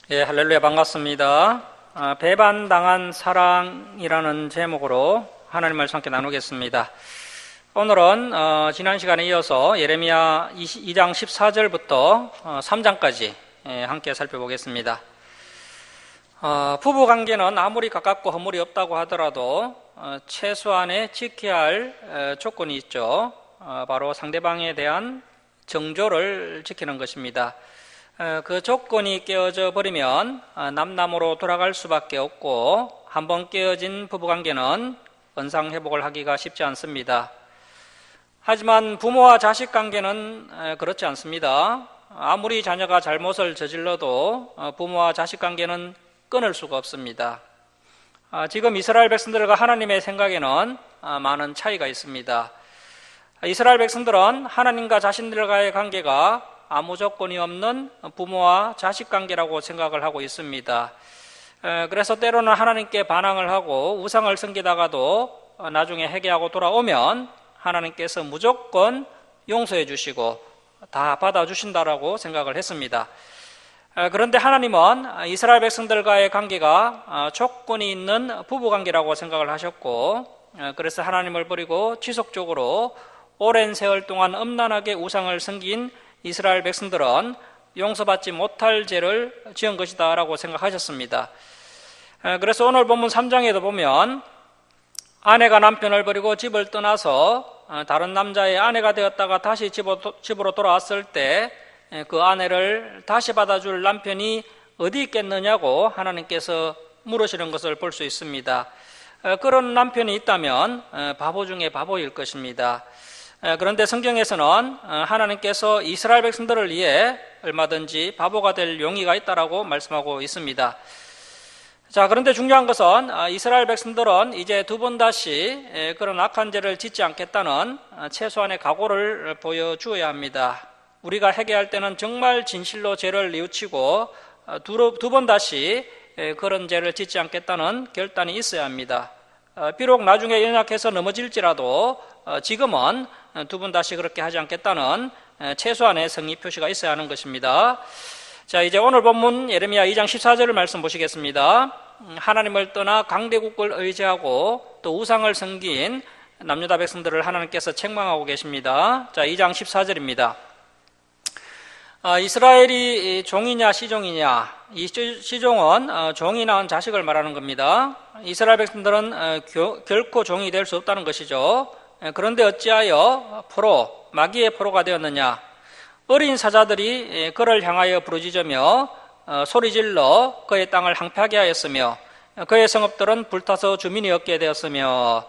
예, 할렐루야, 반갑습니다. 배반당한 사랑이라는 제목으로 하나님 말씀 함께 나누겠습니다. 오늘은 지난 시간에 이어서 예레미야 2장 14절부터 3장까지 함께 살펴보겠습니다. 부부관계는 아무리 가깝고 허물이 없다고 하더라도 최소한의 지켜야 할 조건이 있죠. 바로 상대방에 대한 정조를 지키는 것입니다. 그 조건이 깨어져 버리면 남남으로 돌아갈 수밖에 없고, 한번 깨어진 부부관계는 원상회복을 하기가 쉽지 않습니다. 하지만 부모와 자식 관계는 그렇지 않습니다. 아무리 자녀가 잘못을 저질러도 부모와 자식 관계는 끊을 수가 없습니다. 지금 이스라엘 백성들과 하나님의 생각에는 많은 차이가 있습니다. 이스라엘 백성들은 하나님과 자신들과의 관계가 아무 조건이 없는 부모와 자식 관계라고 생각을 하고 있습니다. 그래서 때로는 하나님께 반항을 하고 우상을 섬기다가도 나중에 회개하고 돌아오면 하나님께서 무조건 용서해 주시고 다 받아주신다라고 생각을 했습니다. 그런데 하나님은 이스라엘 백성들과의 관계가 조건이 있는 부부관계라고 생각을 하셨고, 그래서 하나님을 버리고 지속적으로 오랜 세월 동안 엄란하게 우상을 섬긴 이스라엘 백성들은 용서받지 못할 죄를 지은 것이다 라고 생각하셨습니다. 그래서 오늘 본문 3장에도 보면 아내가 남편을 버리고 집을 떠나서 다른 남자의 아내가 되었다가 다시 집으로 돌아왔을 때 그 아내를 다시 받아줄 남편이 어디 있겠느냐고 하나님께서 물으시는 것을 볼 수 있습니다. 그런 남편이 있다면 바보 중에 바보일 것입니다. 그런데 성경에서는 하나님께서 이스라엘 백성들을 위해 얼마든지 바보가 될 용의가 있다라고 말씀하고 있습니다. 자, 그런데 중요한 것은 이스라엘 백성들은 이제 두 번 다시 그런 악한 죄를 짓지 않겠다는 최소한의 각오를 보여주어야 합니다. 우리가 회개할 때는 정말 진실로 죄를 뉘우치고 두 번 다시 그런 죄를 짓지 않겠다는 결단이 있어야 합니다. 비록 나중에 연약해서 넘어질지라도 지금은 두 번 다시 그렇게 하지 않겠다는 최소한의 성의 표시가 있어야 하는 것입니다. 자, 이제 오늘 본문 예레미야 2장 14절을 말씀 보시겠습니다. 하나님을 떠나 강대국을 의지하고 또 우상을 섬긴 남유다 백성들을 하나님께서 책망하고 계십니다. 자, 2장 14절입니다. 이스라엘이 종이냐 시종이냐, 이 시종은 종이 낳은 자식을 말하는 겁니다. 이스라엘 백성들은 결코 종이 될 수 없다는 것이죠. 그런데 어찌하여 마귀의 포로가 되었느냐? 어린 사자들이 그를 향하여 부르짖으며 소리질러 그의 땅을 항폐하게 하였으며 그의 성읍들은 불타서 주민이 없게 되었으며.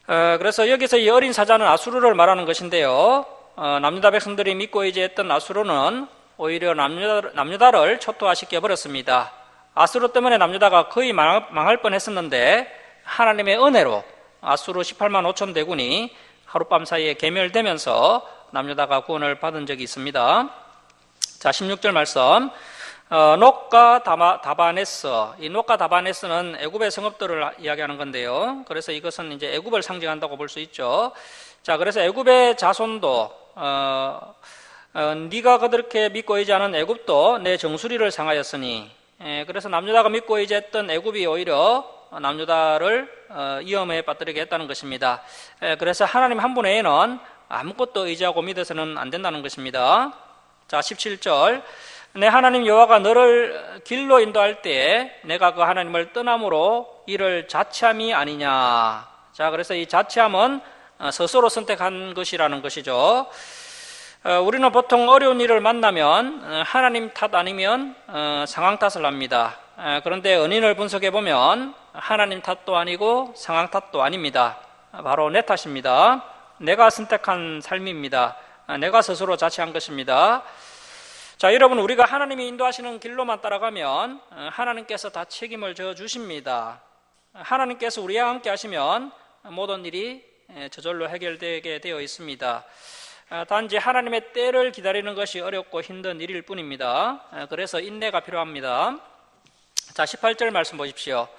그래서 여기서 이 어린 사자는 아수르를 말하는 것인데요. 남유다 백성들이 믿고 의지했던 아수르는 오히려 남유다를 초토화시켜 버렸습니다. 아수르 때문에 남유다가 거의 망할 뻔했었는데 하나님의 은혜로 아수르 18만 5천 대군이 하룻밤 사이에 괴멸되면서 남유다가 구원을 받은 적이 있습니다. 자, 16절 말씀. 녹과 다바네스. 이 녹과 다바네스는 애굽의 성읍들을 이야기하는 건데요. 그래서 이것은 이제 애굽을 상징한다고 볼 수 있죠. 자, 그래서 애굽의 자손도 네가 그렇게 믿고 의지하는 애굽도 내 정수리를 상하였으니, 그래서 남유다가 믿고 의지했던 애굽이 오히려 남유다를 위험에 빠뜨리게 했다는 것입니다. 그래서 하나님 한 분 외에는 아무것도 의지하고 믿어서는 안 된다는 것입니다. 자, 17절. 내 하나님 여호와가 너를 길로 인도할 때에 내가 그 하나님을 떠남으로 이를 자취함이 아니냐. 자, 그래서 이 자취함은 스스로 선택한 것이라는 것이죠. 우리는 보통 어려운 일을 만나면 하나님 탓 아니면 상황 탓을 합니다. 그런데 은인을 분석해 보면 하나님 탓도 아니고 상황 탓도 아닙니다. 바로 내 탓입니다. 내가 선택한 삶입니다. 내가 스스로 자취한 것입니다. 자, 여러분, 우리가 하나님이 인도하시는 길로만 따라가면 하나님께서 다 책임을 져 주십니다. 하나님께서 우리와 함께 하시면 모든 일이 저절로 해결되게 되어 있습니다. 단지 하나님의 때를 기다리는 것이 어렵고 힘든 일일 뿐입니다. 그래서 인내가 필요합니다. 자, 18절 말씀 보십시오.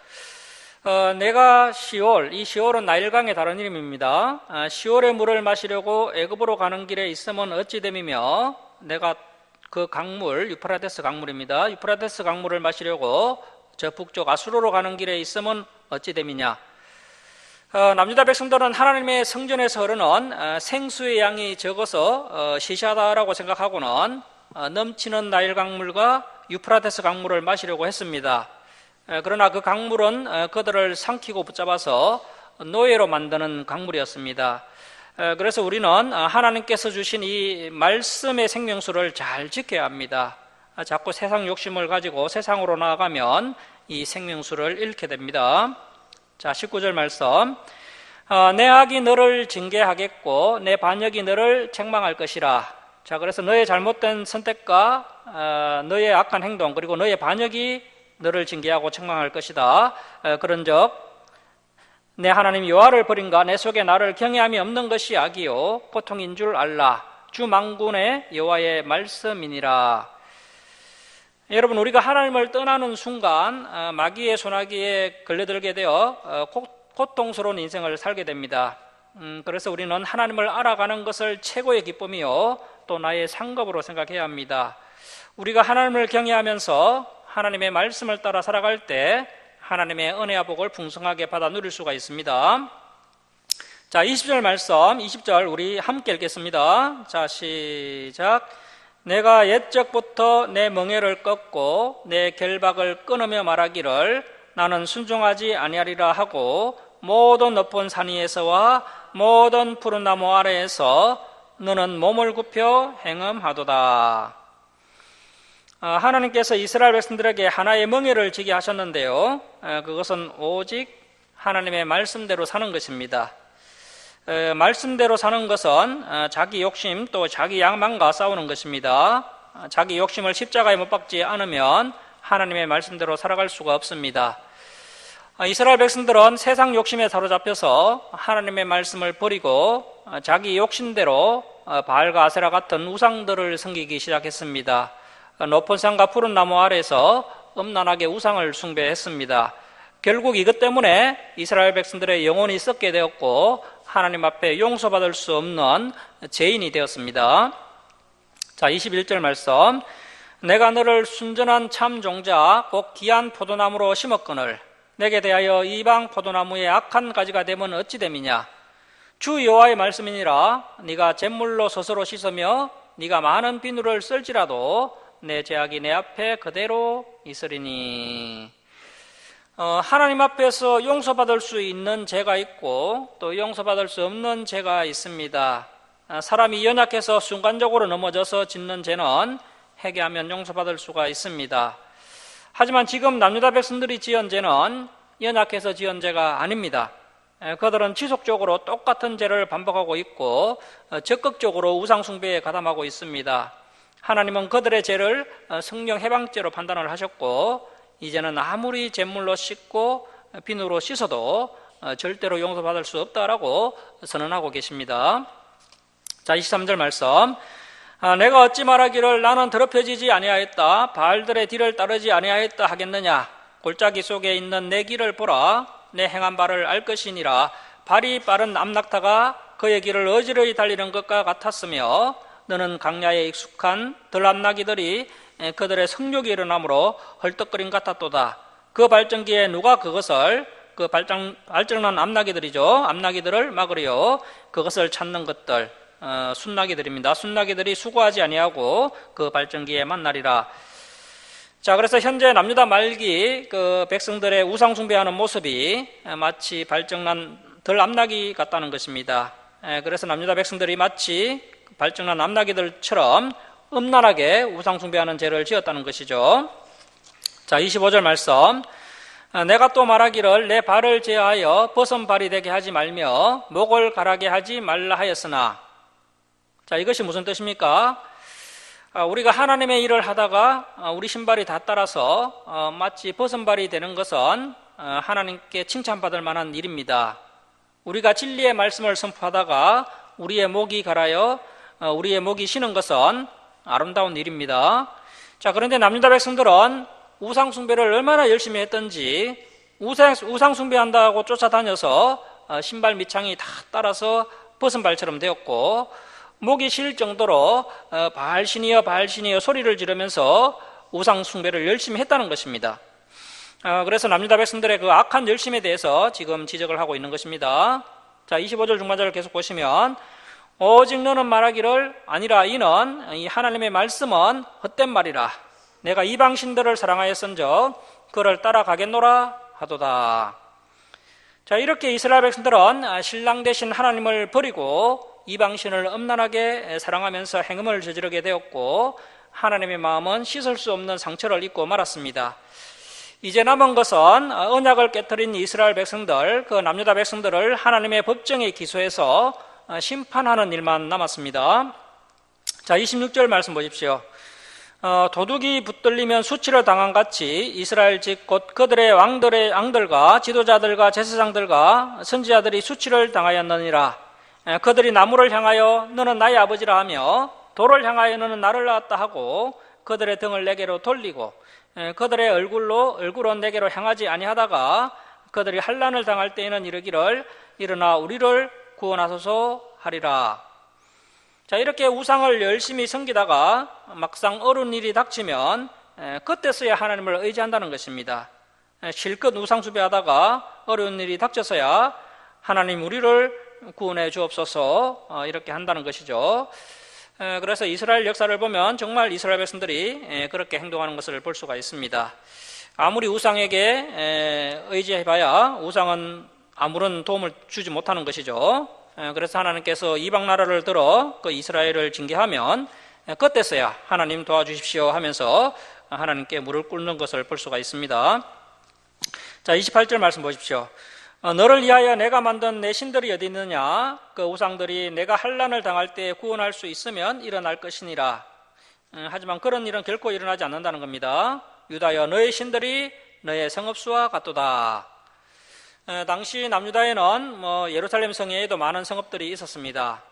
내가 시올, 이 시올은 나일강의 다른 이름입니다. 시올의 물을 마시려고 애굽으로 가는 길에 있으면 어찌 됨이며 내가 그 강물, 유프라테스 강물입니다. 유프라테스 강물을 마시려고 저 북쪽 아수르로 가는 길에 있으면 어찌 됨이냐. 남유다 백성들은 하나님의 성전에서 흐르는 생수의 양이 적어서 시시하다라고 생각하고는 넘치는 나일 강물과 유프라테스 강물을 마시려고 했습니다. 그러나 그 강물은 그들을 삼키고 붙잡아서 노예로 만드는 강물이었습니다. 그래서 우리는 하나님께서 주신 이 말씀의 생명수를 잘 지켜야 합니다. 자꾸 세상 욕심을 가지고 세상으로 나아가면 이 생명수를 잃게 됩니다. 자, 19절 말씀. 내 악이 너를 징계하겠고 내 반역이 너를 책망할 것이라. 자, 그래서 너의 잘못된 선택과 너의 악한 행동 그리고 너의 반역이 너를 징계하고 책망할 것이다. 그런즉 내 하나님 여호와를 버린가 내 속에 나를 경외함이 없는 것이 악이요 고통인 줄 알라. 주 만군의 여호와의 말씀이니라. 여러분, 우리가 하나님을 떠나는 순간 마귀의 소나기에 걸려들게 되어 고통스러운 인생을 살게 됩니다. 그래서 우리는 하나님을 알아가는 것을 최고의 기쁨이요 또 나의 상급으로 생각해야 합니다. 우리가 하나님을 경외하면서 하나님의 말씀을 따라 살아갈 때 하나님의 은혜와 복을 풍성하게 받아 누릴 수가 있습니다. 자, 20절 말씀, 20절 우리 함께 읽겠습니다. 자, 시작. 내가 옛적부터 내 멍에를 꺾고 내 결박을 끊으며 말하기를 나는 순종하지 아니하리라 하고 모든 높은 산 위에서와 모든 푸른 나무 아래에서 너는 몸을 굽혀 행음하도다. 하나님께서 이스라엘 백성들에게 하나의 멍에를 지게 하셨는데요, 그것은 오직 하나님의 말씀대로 사는 것입니다. 말씀대로 사는 것은 자기 욕심 또 자기 양만과 싸우는 것입니다. 자기 욕심을 십자가에 못 박지 않으면 하나님의 말씀대로 살아갈 수가 없습니다. 이스라엘 백성들은 세상 욕심에 사로잡혀서 하나님의 말씀을 버리고 자기 욕심대로 바알과 아세라 같은 우상들을 섬기기 시작했습니다. 높은 산과 푸른 나무 아래에서 음란하게 우상을 숭배했습니다. 결국 이것 때문에 이스라엘 백성들의 영혼이 썩게 되었고 하나님 앞에 용서받을 수 없는 죄인이 되었습니다. 자, 21절 말씀. 내가 너를 순전한 참 종자 곧 귀한 포도나무로 심었거늘 내게 대하여 이방 포도나무의 악한 가지가 되면 어찌 됨이냐. 주 여호와의 말씀이니라. 네가 잿물로 스스로 씻으며 네가 많은 비누를 쓸지라도 내 죄악이 내 앞에 그대로 있으리니. 하나님 앞에서 용서받을 수 있는 죄가 있고 또 용서받을 수 없는 죄가 있습니다. 사람이 연약해서 순간적으로 넘어져서 짓는 죄는 회개하면 용서받을 수가 있습니다. 하지만 지금 남유다 백성들이 지은 죄는 연약해서 지은 죄가 아닙니다. 그들은 지속적으로 똑같은 죄를 반복하고 있고 적극적으로 우상 숭배에 가담하고 있습니다. 하나님은 그들의 죄를 성령 해방죄로 판단을 하셨고 이제는 아무리 잿물로 씻고 비누로 씻어도 절대로 용서받을 수 없다라고 선언하고 계십니다. 자, 23절 말씀. 내가 어찌 말하기를 나는 더럽혀지지 아니하였다 바알들의 뒤를 따르지 아니하였다 하겠느냐. 골짜기 속에 있는 내 길을 보라. 내 행한 바를 알 것이니라. 발이 빠른 암낙타가 그의 길을 어지러이 달리는 것과 같았으며 너는 강야에 익숙한 들암나기들이 그들의 성욕이 일어나므로 헐떡거림 같았도다. 그 발전기에 누가 그것을 그 발정난 암나기들이죠. 암나기들을 막으려 그것을 찾는 것들 순나기들입니다. 순나기들이 수고하지 아니하고 그 발전기에 만나리라. 자, 그래서 현재 남유다 말기 그 백성들의 우상 숭배하는 모습이 마치 발정난 들암나기 같다는 것입니다. 그래서 남유다 백성들이 마치 발정난 암나기들처럼 음란하게 우상 숭배하는 죄를 지었다는 것이죠. 자, 25절 말씀. 내가 또 말하기를 내 발을 제하여 벗은 발이 되게 하지 말며 목을 가라게 하지 말라 하였으나. 자, 이것이 무슨 뜻입니까? 우리가 하나님의 일을 하다가 우리 신발이 다 따라서 마치 벗은 발이 되는 것은 하나님께 칭찬받을 만한 일입니다. 우리가 진리의 말씀을 선포하다가 우리의 목이 갈아요 우리의 목이 쉬는 것은 아름다운 일입니다. 자, 그런데 남유다 백성들은 우상 숭배를 얼마나 열심히 했던지 우상 숭배한다고 쫓아다녀서 신발 밑창이 다 따라서 벗은 발처럼 되었고 목이 쉴 정도로 바알신이여 바알신이여 소리를 지르면서 우상 숭배를 열심히 했다는 것입니다. 그래서 남유다 백성들의 그 악한 열심에 대해서 지금 지적을 하고 있는 것입니다. 자, 25절 중반절을 계속 보시면 오직 너는 말하기를 아니라 이는 이 하나님의 말씀은 헛된 말이라. 내가 이방신들을 사랑하였은즉 그를 따라가겠노라 하도다. 자, 이렇게 이스라엘 백성들은 신랑 되신 하나님을 버리고 이방신을 엄란하게 사랑하면서 행음을 저지르게 되었고 하나님의 마음은 씻을 수 없는 상처를 입고 말았습니다. 이제 남은 것은 언약을 깨뜨린 이스라엘 백성들, 그 남유다 백성들을 하나님의 법정에 기소해서 심판하는 일만 남았습니다. 자, 26절 말씀 보십시오. 도둑이 붙들리면 수치를 당한 같이 이스라엘 집 곧 그들의 왕들과 지도자들과 제사장들과 선지자들이 수치를 당하였느니라. 그들이 나무를 향하여 너는 나의 아버지라 하며 돌을 향하여 너는 나를 낳았다 하고 그들의 등을 내게로 돌리고 그들의 얼굴은 내게로 향하지 아니하다가 그들이 환난을 당할 때에는 이르기를 일어나 우리를 구원하소서 하리라. 자, 이렇게 우상을 열심히 섬기다가 막상 어려운 일이 닥치면 그때서야 하나님을 의지한다는 것입니다. 실컷 우상 숭배하다가 어려운 일이 닥쳐서야 하나님 우리를 구원해 주옵소서 이렇게 한다는 것이죠. 그래서 이스라엘 역사를 보면 정말 이스라엘 백성들이 그렇게 행동하는 것을 볼 수가 있습니다. 아무리 우상에게 의지해봐야 우상은 아무런 도움을 주지 못하는 것이죠. 그래서 하나님께서 이방 나라를 들어 그 이스라엘을 징계하면 그때서야 하나님 도와주십시오 하면서 하나님께 무릎 꿇는 것을 볼 수가 있습니다. 자, 28절 말씀 보십시오. 너를 위하여 내가 만든 내 신들이 어디 있느냐? 그 우상들이 내가 환난을 당할 때 구원할 수 있으면 일어날 것이니라. 하지만 그런 일은 결코 일어나지 않는다는 겁니다. 유다여 너의 신들이 너의 성읍수와 같도다. 당시 남유다에는 예루살렘 성에도 많은 성읍들이 있었습니다.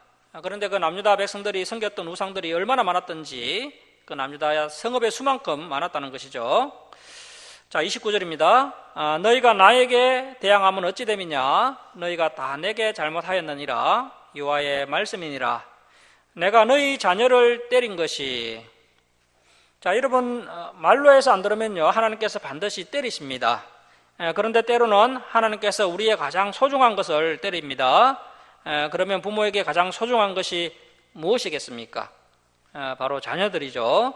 그런데 그 남유다 백성들이 섬겼던 우상들이 얼마나 많았던지 그 남유다 성읍의 수만큼 많았다는 것이죠. 자, 29절입니다. 너희가 나에게 대항하면 어찌 됨이냐? 너희가 다 내게 잘못하였느니라. 여호와의 말씀이니라. 내가 너희 자녀를 때린 것이. 자, 여러분 말로 해서 안 들으면요 하나님께서 반드시 때리십니다. 그런데 때로는 하나님께서 우리의 가장 소중한 것을 때립니다. 그러면 부모에게 가장 소중한 것이 무엇이겠습니까? 바로 자녀들이죠.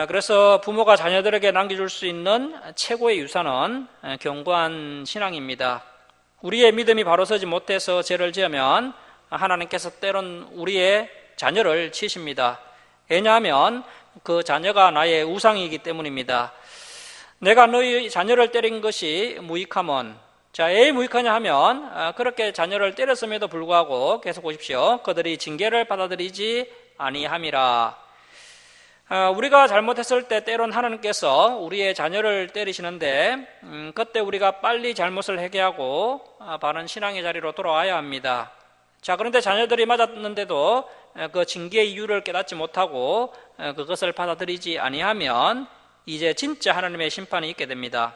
그래서 부모가 자녀들에게 남겨줄 수 있는 최고의 유산은 견고한 신앙입니다. 우리의 믿음이 바로 서지 못해서 죄를 지으면 하나님께서 때론 우리의 자녀를 치십니다. 왜냐하면 그 자녀가 나의 우상이기 때문입니다. 내가 너희 자녀를 때린 것이 무익하면, 자, 왜 무익하냐 하면 그렇게 자녀를 때렸음에도 불구하고 계속 보십시오. 그들이 징계를 받아들이지 아니함이라. 우리가 잘못했을 때 때론 하나님께서 우리의 자녀를 때리시는데 그때 우리가 빨리 잘못을 회개하고 바른 신앙의 자리로 돌아와야 합니다. 자, 그런데 자녀들이 맞았는데도 그 징계의 이유를 깨닫지 못하고 그것을 받아들이지 아니하면 이제 진짜 하나님의 심판이 있게 됩니다.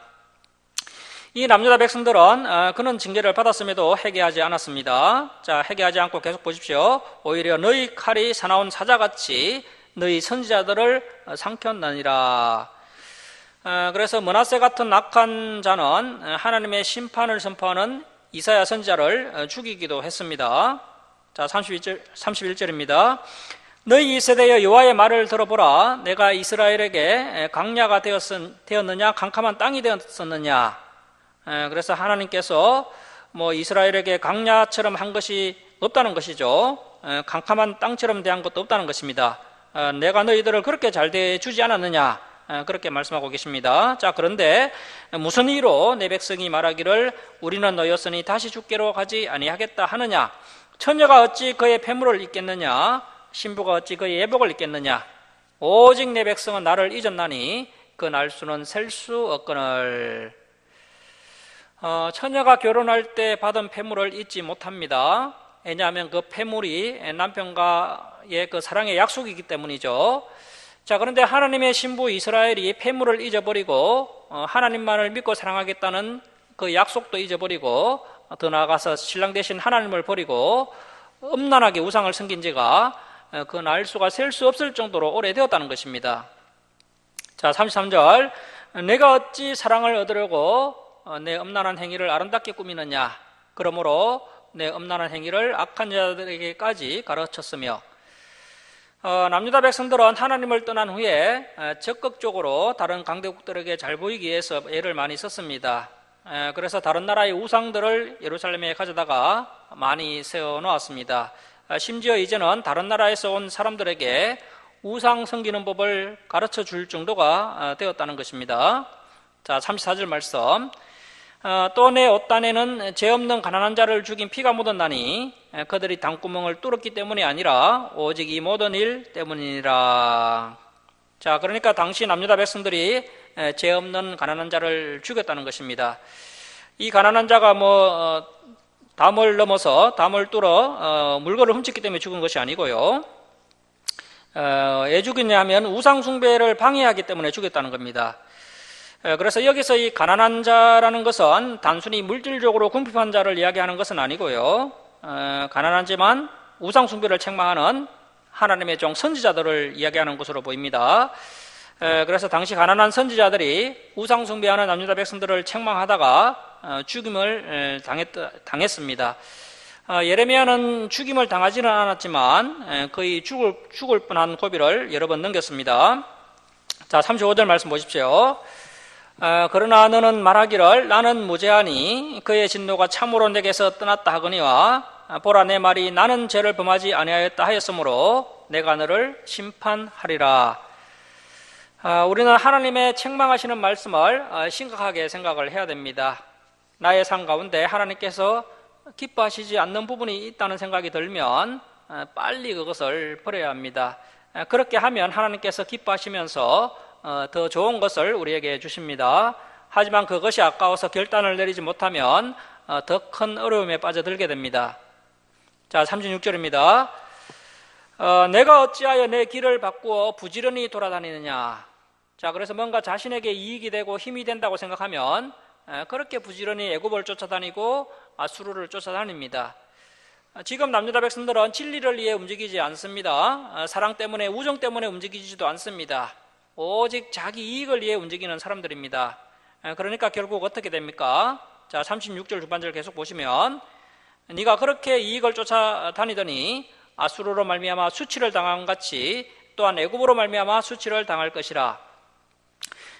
이 남유다 백성들은 그는 징계를 받았음에도 회개하지 않았습니다. 자, 회개하지 않고 계속 보십시오. 오히려 너희 칼이 사나운 사자같이 너희 선지자들을 삼켰느니라. 그래서 므낫세 같은 악한 자는 하나님의 심판을 선포하는 이사야 선지자를 죽이기도 했습니다. 자, 31절입니다. 너희 이 세대여 여호와의 말을 들어보라. 내가 이스라엘에게 강야가 되었느냐 캄캄한 땅이 되었느냐. 그래서 하나님께서 이스라엘에게 강야처럼 한 것이 없다는 것이죠. 캄캄한 땅처럼 대한 것도 없다는 것입니다. 내가 너희들을 그렇게 잘 대해주지 않았느냐, 그렇게 말씀하고 계십니다. 자, 그런데 무슨 이유로 내 백성이 말하기를 우리는 너였으니 다시 죽게로 가지 아니하겠다 하느냐? 처녀가 어찌 그의 패물을 잊겠느냐? 신부가 어찌 그의 예복을 잊겠느냐? 오직 내 백성은 나를 잊었나니 그 날수는 셀 수 없거늘. 처녀가 결혼할 때 받은 패물을 잊지 못합니다. 왜냐하면 그 패물이 남편과의 그 사랑의 약속이기 때문이죠. 자, 그런데 하나님의 신부 이스라엘이 패물을 잊어버리고 하나님만을 믿고 사랑하겠다는 그 약속도 잊어버리고 더 나아가서 신랑 되신 하나님을 버리고 음란하게 우상을 섬긴 지가 그 날수가 셀 수 없을 정도로 오래되었다는 것입니다. 자, 33절. 내가 어찌 사랑을 얻으려고 내 음란한 행위를 아름답게 꾸미느냐. 그러므로 내 음란한 행위를 악한 자들에게까지 가르쳤으며, 남유다 백성들은 하나님을 떠난 후에 적극적으로 다른 강대국들에게 잘 보이기 위해서 애를 많이 썼습니다. 그래서 다른 나라의 우상들을 예루살렘에 가져다가 많이 세워놓았습니다. 심지어 이제는 다른 나라에서 온 사람들에게 우상 섬기는 법을 가르쳐 줄 정도가 되었다는 것입니다. 자, 34절 말씀. 또 내 옷단에는 죄 없는 가난한 자를 죽인 피가 묻었나니 그들이 당구멍을 뚫었기 때문이 아니라 오직 이 모든 일 때문이니라. 자, 그러니까 당시 남유다 백성들이 죄 없는 가난한 자를 죽였다는 것입니다. 이 가난한 자가 담을 넘어서 담을 뚫어 물건을 훔쳤기 때문에 죽은 것이 아니고요. 왜 죽였냐 하면 우상 숭배를 방해하기 때문에 죽였다는 겁니다. 그래서 여기서 이 가난한 자라는 것은 단순히 물질적으로 궁핍한 자를 이야기하는 것은 아니고요. 가난하지만 우상 숭배를 책망하는 하나님의 종 선지자들을 이야기하는 것으로 보입니다. 그래서 당시 가난한 선지자들이 우상 숭배하는 남유다 백성들을 책망하다가 죽임을 당했습니다. 예레미야는 죽임을 당하지는 않았지만 거의 죽을 뻔한 고비를 여러 번 넘겼습니다. 자, 35절 말씀 보십시오. 그러나 너는 말하기를 나는 무죄하니 그의 진노가 참으로 내게서 떠났다 하거니와 보라 내 말이 나는 죄를 범하지 아니하였다 하였으므로 내가 너를 심판하리라. 우리는 하나님의 책망하시는 말씀을 심각하게 생각을 해야 됩니다. 나의 삶 가운데 하나님께서 기뻐하시지 않는 부분이 있다는 생각이 들면 빨리 그것을 버려야 합니다. 그렇게 하면 하나님께서 기뻐하시면서 더 좋은 것을 우리에게 주십니다. 하지만 그것이 아까워서 결단을 내리지 못하면 더 큰 어려움에 빠져들게 됩니다. 자, 36절입니다. 내가 어찌하여 내 길을 바꾸어 부지런히 돌아다니느냐. 자, 그래서 뭔가 자신에게 이익이 되고 힘이 된다고 생각하면 그렇게 부지런히 애굽을 쫓아다니고 아수르를 쫓아다닙니다. 지금 남유다 백성들은 진리를 위해 움직이지 않습니다. 사랑 때문에, 우정 때문에 움직이지도 않습니다. 오직 자기 이익을 위해 움직이는 사람들입니다. 그러니까 결국 어떻게 됩니까? 자, 36절 중반절 계속 보시면 네가 그렇게 이익을 쫓아다니더니 아수르로 말미암아 수치를 당한 같이 또한 애굽으로 말미암아 수치를 당할 것이라.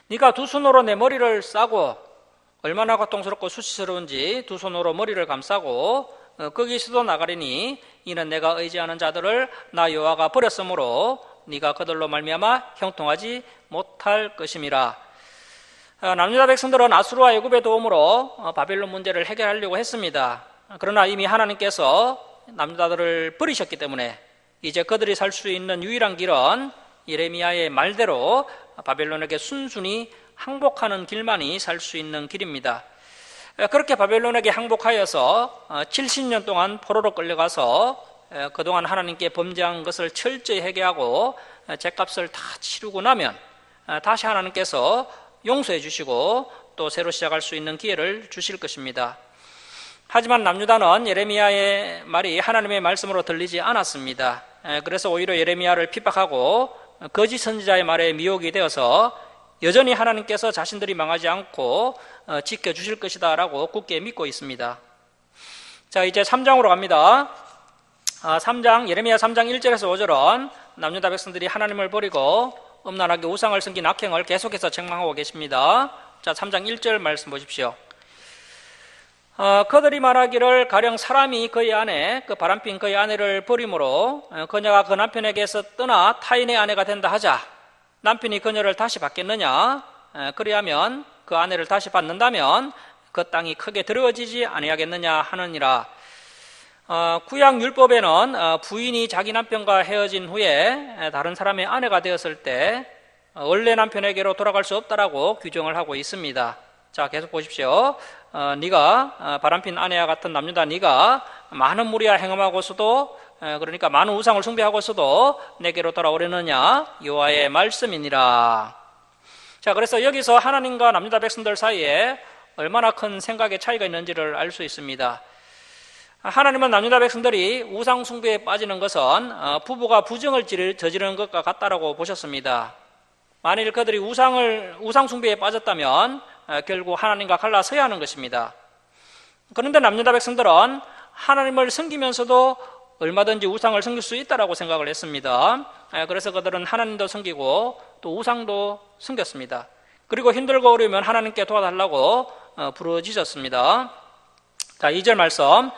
네가 두 손으로 내 머리를 싸고 얼마나 고통스럽고 수치스러운지 두 손으로 머리를 감싸고 거기서도 나가리니 이는 내가 의지하는 자들을 나 여호와가 버렸으므로 네가 그들로 말미암아 형통하지 못할 것임이라. 남유다 백성들은 아수르와 애굽의 도움으로 바벨론 문제를 해결하려고 했습니다. 그러나 이미 하나님께서 남유다들을 버리셨기 때문에 이제 그들이 살 수 있는 유일한 길은 예레미야의 말대로 바벨론에게 순순히 항복하는 길만이 살 수 있는 길입니다. 그렇게 바벨론에게 항복하여서 70년 동안 포로로 끌려가서 그동안 하나님께 범죄한 것을 철저히 회개하고 죄값을 다 치르고 나면 다시 하나님께서 용서해 주시고 또 새로 시작할 수 있는 기회를 주실 것입니다. 하지만 남유다는 예레미야의 말이 하나님의 말씀으로 들리지 않았습니다. 그래서 오히려 예레미야를 핍박하고 거짓 선지자의 말에 미혹이 되어서 여전히 하나님께서 자신들이 망하지 않고 지켜주실 것이다 라고 굳게 믿고 있습니다. 자, 이제 3장으로 갑니다. 3장, 예레미야 3장 1절에서 5절은 남유다 백성들이 하나님을 버리고 음란하게 우상을 섬긴 악행을 계속해서 책망하고 계십니다. 자, 3장 1절 말씀 보십시오. 그들이 말하기를 가령 사람이 그의 아내, 그 바람핀 그의 아내를 버림으로 그녀가 그 남편에게서 떠나 타인의 아내가 된다 하자. 남편이 그녀를 다시 받겠느냐? 그리하면 그 아내를 다시 받는다면 그 땅이 크게 더러워지지 아니하겠느냐 하느니라. 구약 율법에는 부인이 자기 남편과 헤어진 후에 다른 사람의 아내가 되었을 때 원래 남편에게로 돌아갈 수 없다라고 규정을 하고 있습니다. 자, 계속 보십시오. 네가 바람핀 아내와 같은 남유다 네가 많은 무리와 행음하고서도 그러니까 많은 우상을 숭배하고서도 내게로 돌아오려느냐 여호와의 말씀이니라. 자, 그래서 여기서 하나님과 남유다 백성들 사이에 얼마나 큰 생각의 차이가 있는지를 알 수 있습니다. 하나님은 남유다 백성들이 우상 숭배에 빠지는 것은 부부가 부정을 저지르는 것과 같다라고 보셨습니다. 만일 그들이 우상 숭배에 빠졌다면 결국 하나님과 갈라서야 하는 것입니다. 그런데 남유다 백성들은 하나님을 섬기면서도 얼마든지 우상을 섬길 수 있다라고 생각을 했습니다. 그래서 그들은 하나님도 섬기고 또 우상도 섬겼습니다. 그리고 힘들고 어려우면 하나님께 도와달라고 부르짖었습니다. 자, 2절 말씀.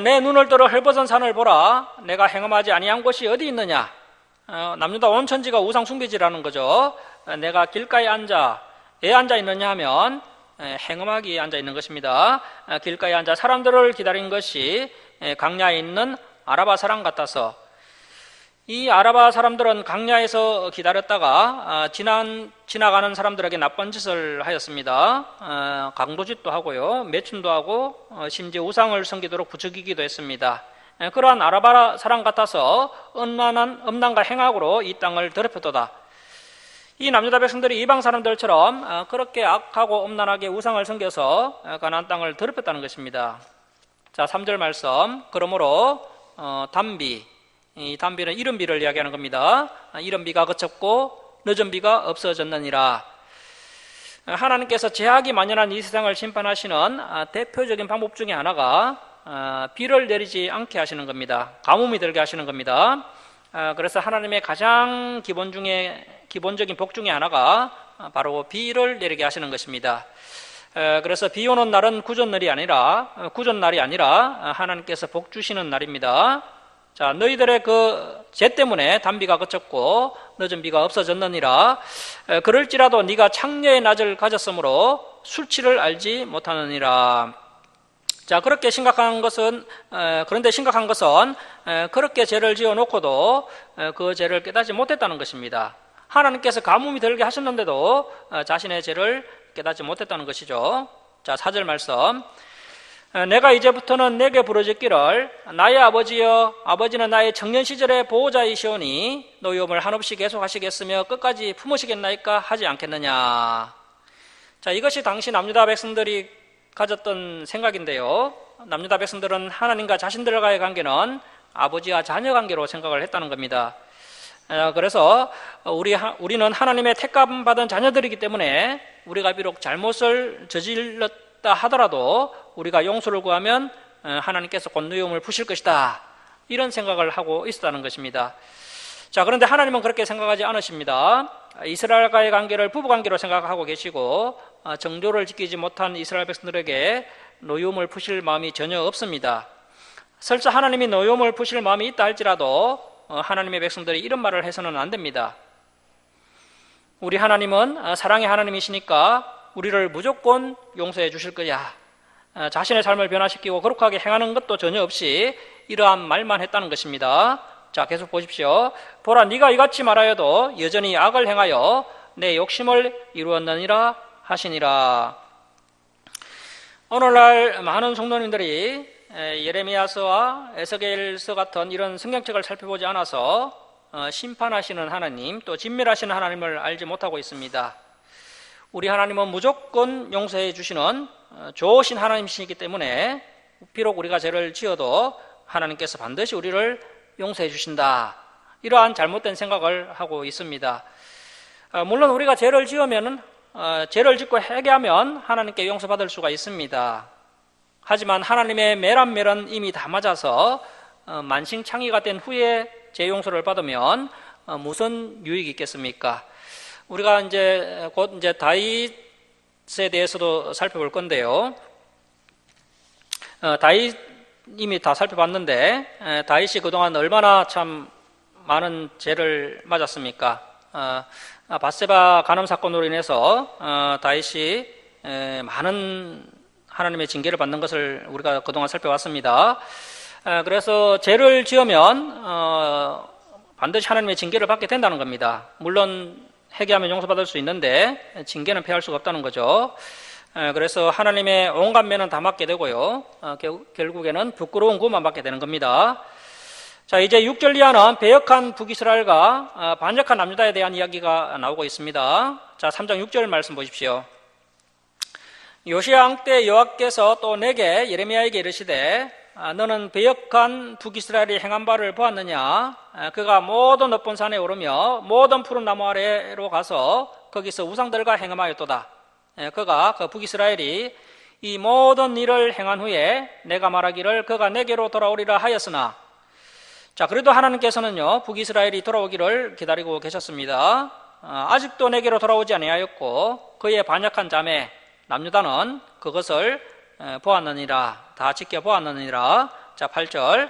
내 눈을 들어 헐벗은 산을 보라. 내가 행함하지 아니한 곳이 어디 있느냐. 남유다 온 천지가 우상 숭배지라는 거죠. 내가 길가에 왜 앉아 있느냐 하면 행음하기에 앉아 있는 것입니다. 길가에 앉아 사람들을 기다린 것이 강야에 있는 아라바 사람 같아서, 이 아라바 사람들은 강야에서 기다렸다가 지나가는 사람들에게 나쁜 짓을 하였습니다. 강도짓도 하고요, 매춘도 하고 심지어 우상을 섬기도록 부추기기도 했습니다. 그러한 아라바 사람 같아서 음란과 행악으로 이 땅을 더럽혔도다. 이 남유다 백성들이 이방 사람들처럼 그렇게 악하고 음란하게 우상을 섬겨서 가나안 땅을 더럽혔다는 것입니다. 자, 3절 말씀. 그러므로 이 단비는 이른 비를 이야기하는 겁니다. 이른 비가 그쳤고 늦은 비가 없어졌느니라. 하나님께서 죄악이 만연한 이 세상을 심판하시는 대표적인 방법 중에 하나가 비를 내리지 않게 하시는 겁니다. 가뭄이 들게 하시는 겁니다. 그래서 하나님의 가장 기본적인 복 중에 하나가 바로 비를 내리게 하시는 것입니다. 그래서 비 오는 날은 구전날이 아니라 하나님께서 복 주시는 날입니다. 자, 너희들의 그 죄 때문에 단비가 그쳤고 늦은 비가 없어졌느니라. 그럴지라도 네가 창녀의 낯을 가졌으므로 술취를 알지 못하느니라. 자, 그런데 심각한 것은 그렇게 죄를 지어놓고도 그 죄를 깨닫지 못했다는 것입니다. 하나님께서 가뭄이 들게 하셨는데도 자신의 죄를 깨닫지 못했다는 것이죠. 자, 4절 말씀. 내가 이제부터는 내게 부르짖기를 나의 아버지여, 아버지는 나의 청년 시절의 보호자이시오니 노여움을 한없이 계속하시겠으며 끝까지 품으시겠나이까 하지 않겠느냐. 자, 이것이 당시 남유다 백성들이 가졌던 생각인데요. 남유다 백성들은 하나님과 자신들과의 관계는 아버지와 자녀 관계로 생각을 했다는 겁니다. 그래서 우리는 하나님의 택감 받은 자녀들이기 때문에 우리가 비록 잘못을 저질렀다 하더라도 우리가 용서를 구하면 하나님께서 권노여움을 푸실 것이다, 이런 생각을 하고 있었다는 것입니다. 자, 그런데 하나님은 그렇게 생각하지 않으십니다. 이스라엘과의 관계를 부부관계로 생각하고 계시고 정조를 지키지 못한 이스라엘 백성들에게 노여움을 푸실 마음이 전혀 없습니다. 설사 하나님이 노여움을 푸실 마음이 있다 할지라도 하나님의 백성들이 이런 말을 해서는 안 됩니다. 우리 하나님은 사랑의 하나님이시니까 우리를 무조건 용서해 주실 거야. 자신의 삶을 변화시키고 거룩하게 행하는 것도 전혀 없이 이러한 말만 했다는 것입니다. 자, 계속 보십시오. 보라, 네가 이같이 말하여도 여전히 악을 행하여 내 욕심을 이루었느니라 하시니라. 오늘날 많은 성도님들이 예레미야서와 에스겔서 같은 이런 성경책을 살펴보지 않아서 심판하시는 하나님, 또 진멸하시는 하나님을 알지 못하고 있습니다. 우리 하나님은 무조건 용서해 주시는 좋으신 하나님이시기 때문에 비록 우리가 죄를 지어도 하나님께서 반드시 우리를 용서해 주신다, 이러한 잘못된 생각을 하고 있습니다. 물론 우리가 죄를 짓고 회개하면 하나님께 용서받을 수가 있습니다. 하지만 하나님의 매란매란 이미 다 맞아서 만신창이가 된 후에 죄 용서를 받으면 무슨 유익이 있겠습니까? 우리가 곧 다윗에 대해서도 살펴볼 건데요. 다윗 이미 다 살펴봤는데 다윗이 그동안 얼마나 참 많은 죄를 맞았습니까? 밧세바 간음 사건으로 인해서 다윗이 많은 하나님의 징계를 받는 것을 우리가 그동안 살펴봤습니다. 그래서 죄를 지으면 반드시 하나님의 징계를 받게 된다는 겁니다. 물론 회개하면 용서받을 수 있는데 징계는 피할 수가 없다는 거죠. 그래서 하나님의 온갖 면은 다 맞게 되고요, 결국에는 부끄러운 구만 받게 되는 겁니다. 자, 이제 6절 이하는 배역한 북이스라엘과 반역한 남유다에 대한 이야기가 나오고 있습니다. 자, 3장 6절 말씀 보십시오. 요시야 왕 때 여호와께서 또 내게 예레미야에게 이르시되 너는 배역한 북이스라엘이 행한 바를 보았느냐? 그가 모든 높은 산에 오르며 모든 푸른 나무 아래로 가서 거기서 우상들과 행음하였도다. 그가 그 북이스라엘이 이 모든 일을 행한 후에 내가 말하기를 그가 내게로 돌아오리라 하였으나, 자, 그래도 하나님께서는요, 북이스라엘이 돌아오기를 기다리고 계셨습니다. 아직도 내게로 돌아오지 아니하였고 그의 반역한 자매 남유다는 그것을 보았느니라, 다 지켜보았느니라. 자, 8절.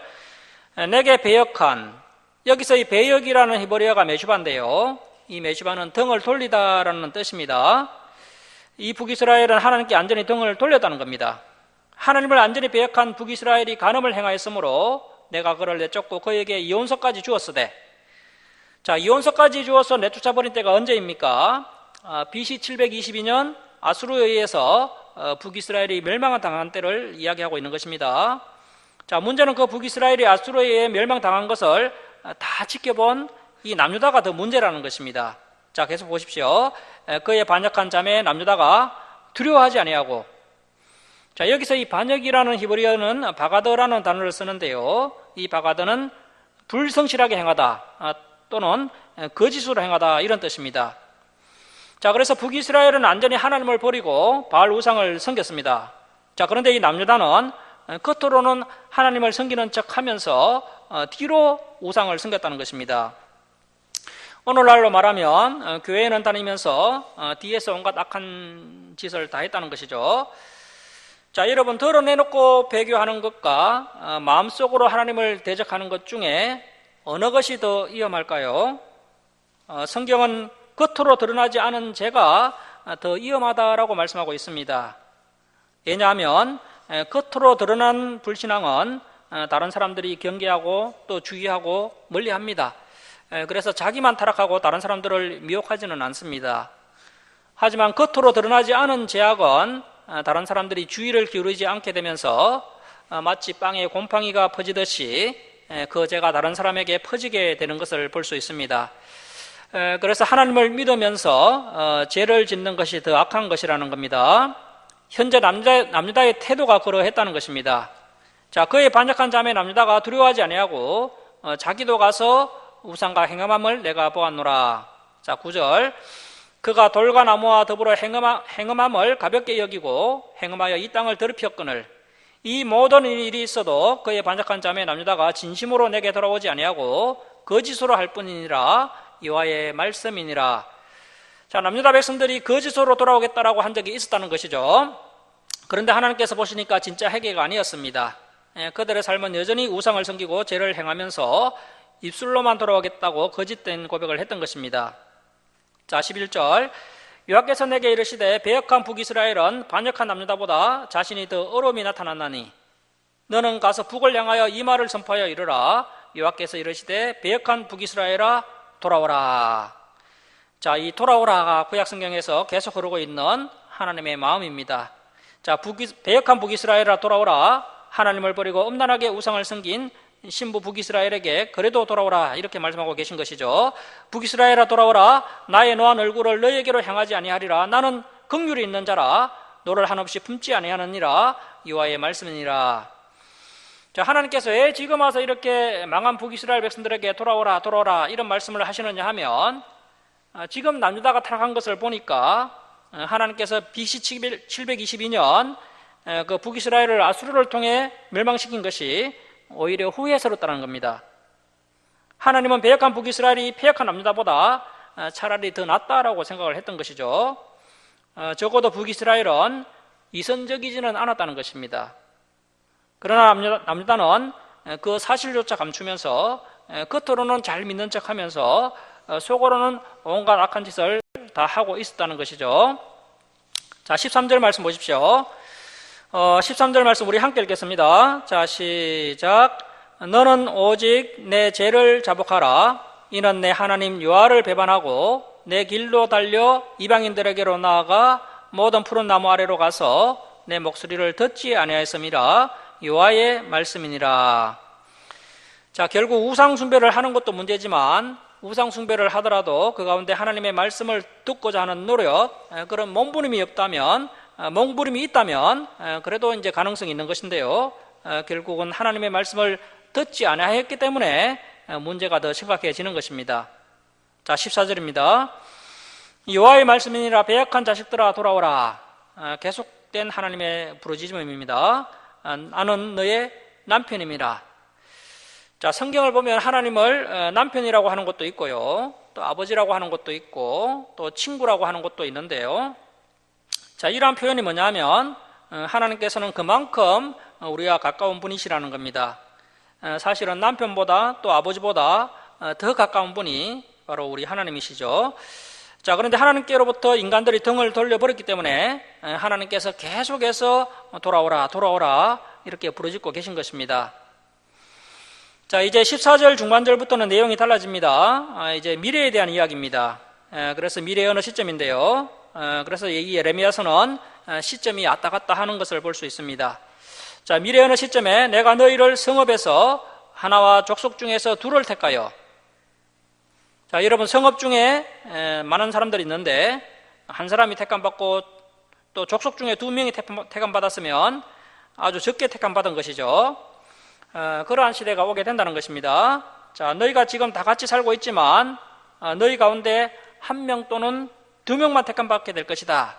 내게 배역한, 여기서 이 배역이라는 히브리어가 메슈바인데요, 이 메슈바는 등을 돌리다라는 뜻입니다. 이 북이스라엘은 하나님께 완전히 등을 돌렸다는 겁니다. 하나님을 완전히 배역한 북이스라엘이 간음을 행하였으므로 내가 그를 내쫓고 그에게 이혼서까지 주었으되, 자, 이혼서까지 주어서 내쫓아버린 때가 언제입니까? BC 722년 아수르에 의해서 북이스라엘이 멸망을 당한 때를 이야기하고 있는 것입니다. 자, 문제는 그 북이스라엘이 아수르에 의해 멸망당한 것을 다 지켜본 이 남유다가 더 문제라는 것입니다. 자, 계속 보십시오. 그의 반역한 자매 남유다가 두려워하지 아니하고, 자, 여기서 이 반역이라는 히브리어는 바가드라는 단어를 쓰는데요, 이 바가드는 불성실하게 행하다 또는 거짓으로 행하다 이런 뜻입니다. 자, 그래서 북이스라엘은 완전히 하나님을 버리고 바알 우상을 섬겼습니다. 자, 그런데 이 남유다는 겉으로는 하나님을 섬기는 척하면서 뒤로 우상을 섬겼다는 것입니다. 오늘날로 말하면 교회에는 다니면서 뒤에서 온갖 악한 짓을 다 했다는 것이죠. 자, 여러분, 드러내놓고 배교하는 것과 마음속으로 하나님을 대적하는 것 중에 어느 것이 더 위험할까요? 성경은 겉으로 드러나지 않은 죄가 더 위험하다라고 말씀하고 있습니다. 왜냐하면 겉으로 드러난 불신앙은 다른 사람들이 경계하고 또 주의하고 멀리합니다. 그래서 자기만 타락하고 다른 사람들을 미혹하지는 않습니다. 하지만 겉으로 드러나지 않은 죄악은 다른 사람들이 주의를 기울이지 않게 되면서 마치 빵에 곰팡이가 퍼지듯이 그 죄가 다른 사람에게 퍼지게 되는 것을 볼 수 있습니다. 그래서 하나님을 믿으면서 죄를 짓는 것이 더 악한 것이라는 겁니다. 현재 남유다의 태도가 그러했다는 것입니다. 자, 그의 반역한 자매 남유다가 두려워하지 아니하고 자기도 가서 우상과 행음함을 내가 보았노라. 자, 9절. 그가 돌과 나무와 더불어 행음함을 가볍게 여기고 행음하여 이 땅을 더럽혔거늘, 이 모든 일이 있어도 그의 반역한 자매 남유다가 진심으로 내게 돌아오지 아니하고 거짓으로 할 뿐이니라. 여호와의 말씀이니라. 자, 남유다 백성들이 거짓으로 돌아오겠다라고 한 적이 있었다는 것이죠. 그런데 하나님께서 보시니까 진짜 회개가 아니었습니다. 그들의 삶은 여전히 우상을 섬기고 죄를 행하면서 입술로만 돌아오겠다고 거짓된 고백을 했던 것입니다. 자, 11절. 여호와께서 내게 이르시되 배역한 북이스라엘은 반역한 남유다보다 자신이 더 어려움이 나타났나니 너는 가서 북을 향하여 이 말을 선포하여 이르라. 여호와께서 이르시되 배역한 북이스라엘아 돌아오라. 자, 이 돌아오라가 구약 성경에서 계속 흐르고 있는 하나님의 마음입니다. 자, 배역한 북이스라엘아 돌아오라. 하나님을 버리고 음란하게 우상을 섬긴 신부 북이스라엘에게 그래도 돌아오라 이렇게 말씀하고 계신 것이죠. 북이스라엘아 돌아오라. 나의 노한 얼굴을 너에게로 향하지 아니하리라. 나는 긍휼이 있는 자라. 너를 한없이 품지 아니하느니라. 여호와의 말씀이니라. 자, 하나님께서 왜 지금 와서 이렇게 망한 북이스라엘 백성들에게 돌아오라 돌아오라 이런 말씀을 하시느냐 하면, 지금 남유다가 타락한 것을 보니까 하나님께서 BC 722년 그 북이스라엘을 아수르를 통해 멸망시킨 것이 오히려 후회스럽다는 겁니다. 하나님은 배역한 북이스라엘이 패역한 남유다보다 차라리 더 낫다라고 생각을 했던 것이죠. 적어도 북이스라엘은 이선적이지는 않았다는 것입니다. 그러나 남유다는 그 사실조차 감추면서 겉으로는 잘 믿는 척하면서 속으로는 온갖 악한 짓을 다 하고 있었다는 것이죠. 자, 13절 말씀 보십시오. 13절 말씀 우리 함께 읽겠습니다. 자, 시작. 너는 오직 내 죄를 자복하라. 이는 내 하나님 여호와를 배반하고 내 길로 달려 이방인들에게로 나아가 모든 푸른 나무 아래로 가서 내 목소리를 듣지 아니하였음이라. 여호와의 말씀이니라. 자, 결국 우상 숭배를 하는 것도 문제지만 우상 숭배를 하더라도 그 가운데 하나님의 말씀을 듣고자 하는 노력, 그런 몸부림이 있다면 그래도 이제 가능성이 있는 것인데요. 결국은 하나님의 말씀을 듣지 아니하였기 때문에 문제가 더 심각해지는 것입니다. 자, 14절입니다. 여호와의 말씀이니라 배역한 자식들아 돌아오라. 계속된 하나님의 부르짖음입니다. 나는 너의 남편임이라. 자, 성경을 보면 하나님을 남편이라고 하는 것도 있고요, 또 아버지라고 하는 것도 있고, 또 친구라고 하는 것도 있는데요. 자, 이러한 표현이 뭐냐면 하나님께서는 그만큼 우리와 가까운 분이시라는 겁니다. 사실은 남편보다 또 아버지보다 더 가까운 분이 바로 우리 하나님이시죠. 자, 그런데 하나님께로부터 인간들이 등을 돌려버렸기 때문에 하나님께서 계속해서 돌아오라 돌아오라 이렇게 부르짖고 계신 것입니다. 자, 이제 14절 중반절부터는 내용이 달라집니다. 이제 미래에 대한 이야기입니다. 그래서 미래의 어느 시점인데요. 그래서 이 예레미야서는 시점이 왔다 갔다 하는 것을 볼 수 있습니다. 자, 미래의 어느 시점에 내가 너희를 성읍에서 하나와 족속 중에서 둘을 택하여. 자, 여러분, 성읍 중에 많은 사람들이 있는데 한 사람이 택함받고 또 족속 중에 두 명이 택함받았으면 아주 적게 택함받은 것이죠. 그러한 시대가 오게 된다는 것입니다. 자, 너희가 지금 다 같이 살고 있지만 너희 가운데 한 명 또는 두 명만 택함받게 될 것이다.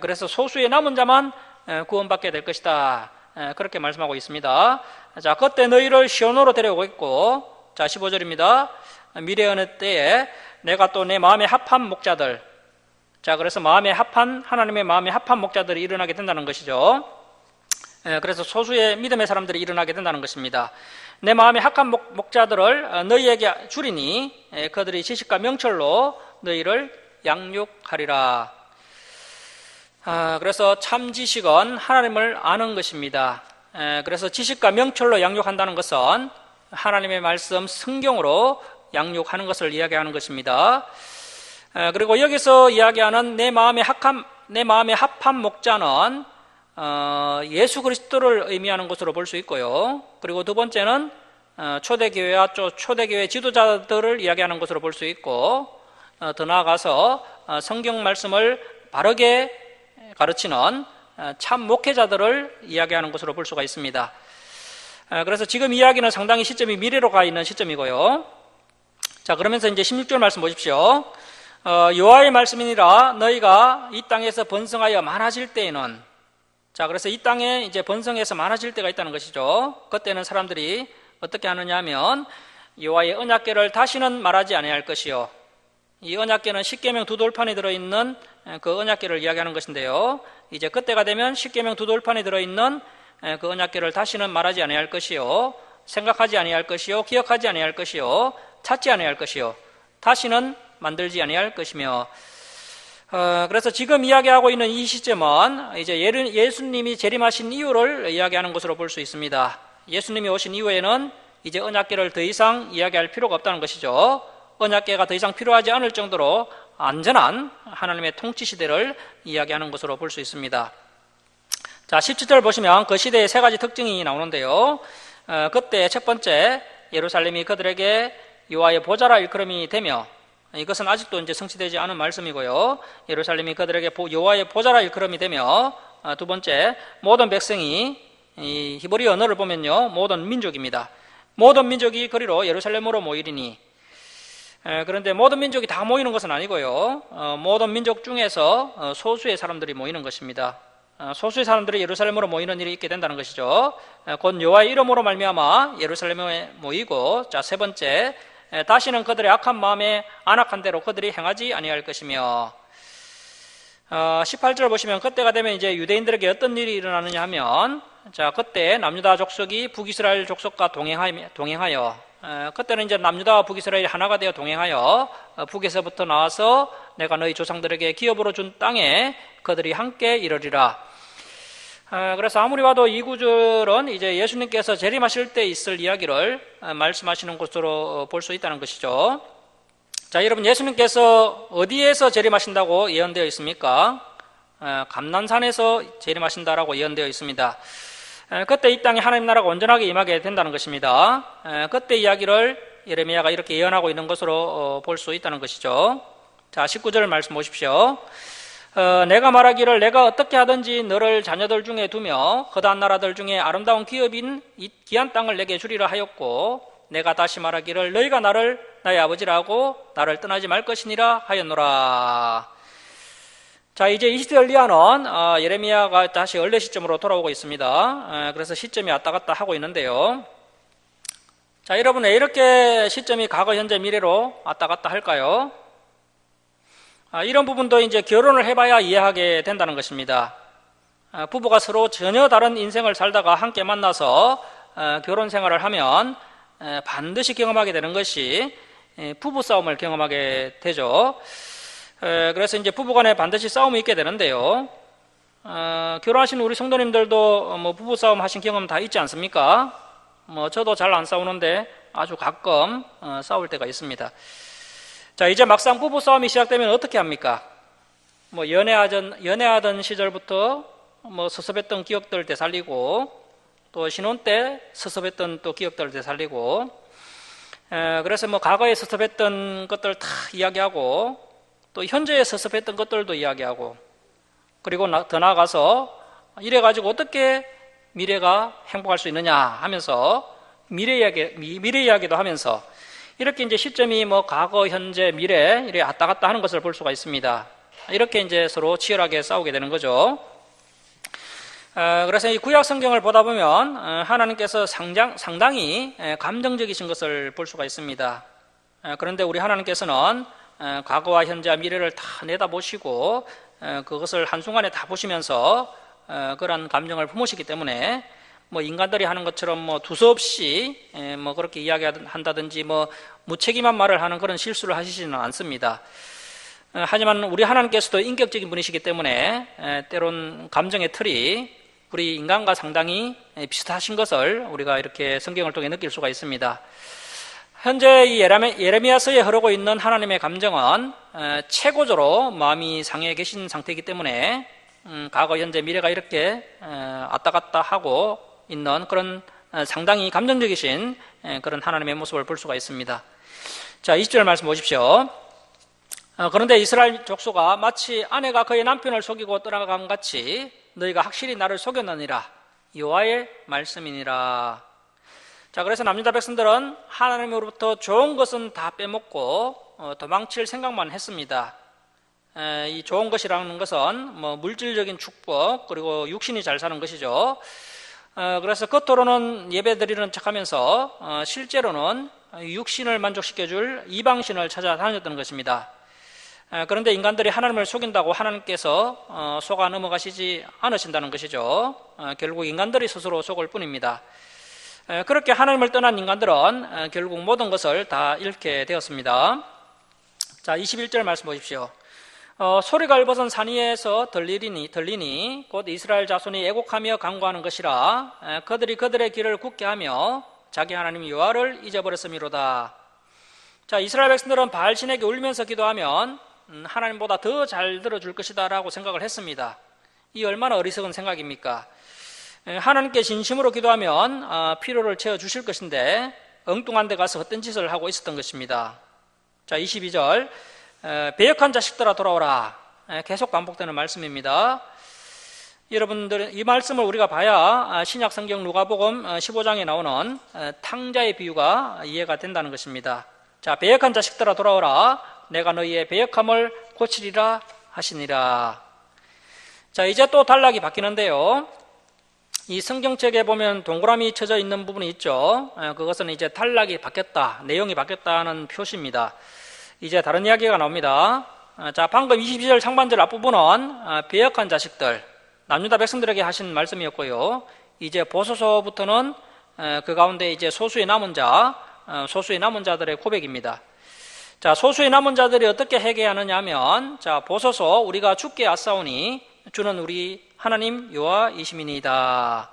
그래서 소수의 남은 자만 구원받게 될 것이다. 그렇게 말씀하고 있습니다. 자, 그때 너희를 시온으로 데려오고 있고, 자, 15절입니다. 미래의 어느 때에 내가 또 내 마음에 합한 목자들, 자, 그래서 하나님의 마음에 합한 목자들이 일어나게 된다는 것이죠. 그래서 소수의 믿음의 사람들이 일어나게 된다는 것입니다. 내 마음에 합한 목자들을 너희에게 주리니 그들이 지식과 명철로 너희를 양육하리라. 그래서 참 지식은 하나님을 아는 것입니다. 그래서 지식과 명철로 양육한다는 것은 하나님의 말씀 성경으로 양육하는 것을 이야기하는 것입니다. 그리고 여기서 이야기하는 내 마음에 합한 목자는 예수 그리스도를 의미하는 것으로 볼 수 있고요. 그리고 두 번째는 초대교회와 초대교회 지도자들을 이야기하는 것으로 볼 수 있고, 더 나아가서 성경 말씀을 바르게 가르치는 참 목회자들을 이야기하는 것으로 볼 수가 있습니다. 그래서 지금 이야기는 상당히 시점이 미래로 가 있는 시점이고요. 자, 그러면서 이제 16절 말씀 보십시오. 여호와의 말씀이니라 너희가 이 땅에서 번성하여 많아질 때에는, 자, 그래서 이 땅에 이제 번성해서 많아질 때가 있다는 것이죠. 그때는 사람들이 어떻게 하느냐 하면 여호와의 언약궤를 다시는 말하지 아니할 것이요. 이 언약궤는 십계명 두 돌판이 들어있는 그 언약궤를 이야기하는 것인데요. 이제 그때가 되면 십계명 두 돌판이 들어있는 그 언약궤를 다시는 말하지 아니할 것이요, 생각하지 아니할 것이요, 기억하지 아니할 것이요, 찾지 아니할 것이요, 다시는 만들지 아니할 것이며. 그래서 지금 이야기하고 있는 이 시점은 이제 예수님이 재림하신 이유를 이야기하는 것으로 볼 수 있습니다. 예수님이 오신 이후에는 이제 언약궤를 더 이상 이야기할 필요가 없다는 것이죠. 언약궤가 더 이상 필요하지 않을 정도로 안전한 하나님의 통치 시대를 이야기하는 것으로 볼 수 있습니다. 자, 17절 보시면 그 시대의 세 가지 특징이 나오는데요. 그때 첫 번째, 예루살렘이 그들에게 여호와의 보좌라 일컬음이 되며, 이것은 아직도 이제 성취되지 않은 말씀이고요. 예루살렘이 그들에게 여호와의 보좌라 일컬음이 되며, 두 번째, 모든 백성이, 이 히브리 언어를 보면요, 모든 민족입니다. 모든 민족이 그리로 예루살렘으로 모이리니. 그런데 모든 민족이 다 모이는 것은 아니고요. 모든 민족 중에서 소수의 사람들이 모이는 것입니다. 소수의 사람들이 예루살렘으로 모이는 일이 있게 된다는 것이죠. 곧 여호와의 이름으로 말미암아 예루살렘에 모이고, 자, 세 번째, 다시는 그들의 악한 마음에 안악한 대로 그들이 행하지 아니할 것이며. 18절 보시면 그때가 되면 이제 유대인들에게 어떤 일이 일어나느냐 하면, 자, 그때 남유다 족속이 북이스라엘 족속과 동행하여, 그때는 이제 남유다와 북이스라엘이 하나가 되어 동행하여 북에서부터 나와서 내가 너희 조상들에게 기업으로 준 땅에 그들이 함께 이르리라. 그래서 아무리 봐도 이 구절은 이제 예수님께서 재림하실 때 있을 이야기를 말씀하시는 것으로 볼 수 있다는 것이죠. 자, 여러분, 예수님께서 어디에서 재림하신다고 예언되어 있습니까? 감난산에서 재림하신다라고 예언되어 있습니다. 그때 이 땅에 하나님 나라가 온전하게 임하게 된다는 것입니다. 그때 이야기를 예레미야가 이렇게 예언하고 있는 것으로 볼 수 있다는 것이죠. 자, 19절 말씀 보십시오. 내가 말하기를 내가 어떻게 하든지 너를 자녀들 중에 두며 거다한 나라들 중에 아름다운 기업인 이 귀한 땅을 내게 주리라 하였고 내가 다시 말하기를 너희가 나를 나의 아버지라고 나를 떠나지 말 것이니라 하였노라. 자, 이제 이스라엘리아는 예레미야가 다시 원래 시점으로 돌아오고 있습니다. 그래서 시점이 왔다 갔다 하고 있는데요. 자, 여러분 왜 이렇게 시점이 과거, 현재, 미래로 왔다 갔다 할까요? 이런 부분도 이제 결혼을 해봐야 이해하게 된다는 것입니다. 부부가 서로 전혀 다른 인생을 살다가 함께 만나서 결혼 생활을 하면 반드시 경험하게 되는 것이 부부싸움을 경험하게 되죠. 그래서 이제 부부간에 반드시 싸움이 있게 되는데요. 결혼하신 우리 성도님들도 뭐 부부싸움 하신 경험 다 있지 않습니까? 저도 잘 안 싸우는데 아주 가끔 싸울 때가 있습니다. 자, 이제 막상 부부싸움이 시작되면 어떻게 합니까? 연애하던 시절부터 섭섭했던 기억들 되살리고, 또 신혼 때 섭섭했던 또 기억들 되살리고, 그래서 과거에 섭섭했던 것들 다 이야기하고, 또 현재에 섭섭했던 것들도 이야기하고, 그리고 더 나아가서 이래가지고 어떻게 미래가 행복할 수 있느냐 하면서 미래 이야기도 하면서 이렇게 이제 시점이 과거, 현재, 미래 이렇게 왔다 갔다 하는 것을 볼 수가 있습니다. 이렇게 이제 서로 치열하게 싸우게 되는 거죠. 그래서 이 구약 성경을 보다 보면 하나님께서 상당히 감정적이신 것을 볼 수가 있습니다. 그런데 우리 하나님께서는 과거와 현재와 미래를 다 내다보시고 그것을 한순간에 다 보시면서 그런 감정을 품으시기 때문에 인간들이 하는 것처럼 두서없이 그렇게 이야기한다든지 무책임한 말을 하는 그런 실수를 하시지는 않습니다. 하지만 우리 하나님께서도 인격적인 분이시기 때문에 때론 감정의 틀이 우리 인간과 상당히 비슷하신 것을 우리가 이렇게 성경을 통해 느낄 수가 있습니다. 현재 이 예레미야서에 흐르고 있는 하나님의 감정은 최고조로 마음이 상해 계신 상태이기 때문에 과거, 현재, 미래가 이렇게 왔다 갔다 하고 있는 그런 상당히 감정적이신 그런 하나님의 모습을 볼 수가 있습니다. 자, 20절 말씀 보십시오. 그런데 이스라엘 족속아 마치 아내가 그의 남편을 속이고 떠나감 같이 너희가 확실히 나를 속였느니라. 여호와의 말씀이니라. 자, 그래서 남유다 백성들은 하나님으로부터 좋은 것은 다 빼먹고 도망칠 생각만 했습니다. 이 좋은 것이라는 것은 물질적인 축복 그리고 육신이 잘 사는 것이죠. 그래서 겉으로는 예배드리는 척하면서 실제로는 육신을 만족시켜줄 이방신을 찾아다녔던 것입니다. 그런데 인간들이 하나님을 속인다고 하나님께서 속아 넘어가시지 않으신다는 것이죠. 결국 인간들이 스스로 속을 뿐입니다. 그렇게 하나님을 떠난 인간들은 결국 모든 것을 다 잃게 되었습니다. 자, 21절 말씀 보십시오. 소리가 읊어선 산 위에서 들리니 곧 이스라엘 자손이 애곡하며 간구하는 것이라. 그들이 그들의 길을 굳게 하며 자기 하나님 여호와를 잊어버렸음이로다. 자, 이스라엘 백성들은 바알신에게 울면서 기도하면 하나님보다 더 잘 들어줄 것이다 라고 생각을 했습니다. 이 얼마나 어리석은 생각입니까? 하나님께 진심으로 기도하면 필요를 채워주실 것인데 엉뚱한 데 가서 어떤 짓을 하고 있었던 것입니다. 자, 22절 배역한 자식들아 돌아오라. 계속 반복되는 말씀입니다. 여러분들 이 말씀을 우리가 봐야 신약 성경 누가복음 15장에 나오는 탕자의 비유가 이해가 된다는 것입니다. 자, 배역한 자식들아 돌아오라. 내가 너희의 배역함을 고치리라 하시니라. 자, 이제 또 단락이 바뀌는데요. 이 성경책에 보면 동그라미 쳐져 있는 부분이 있죠. 그것은 이제 단락이 바뀌었다, 내용이 바뀌었다는 표시입니다. 이제 다른 이야기가 나옵니다. 자, 방금 22절 상반절 앞부분은 배역한 자식들, 남유다 백성들에게 하신 말씀이었고요. 이제 보소서부터는 그 가운데 이제 소수의 남은 자들의 고백입니다. 자, 소수의 남은 자들이 어떻게 회개하느냐 하면, 자, 보소서 우리가 주께 왔사오니 주는 우리 하나님 여호와이시니이다.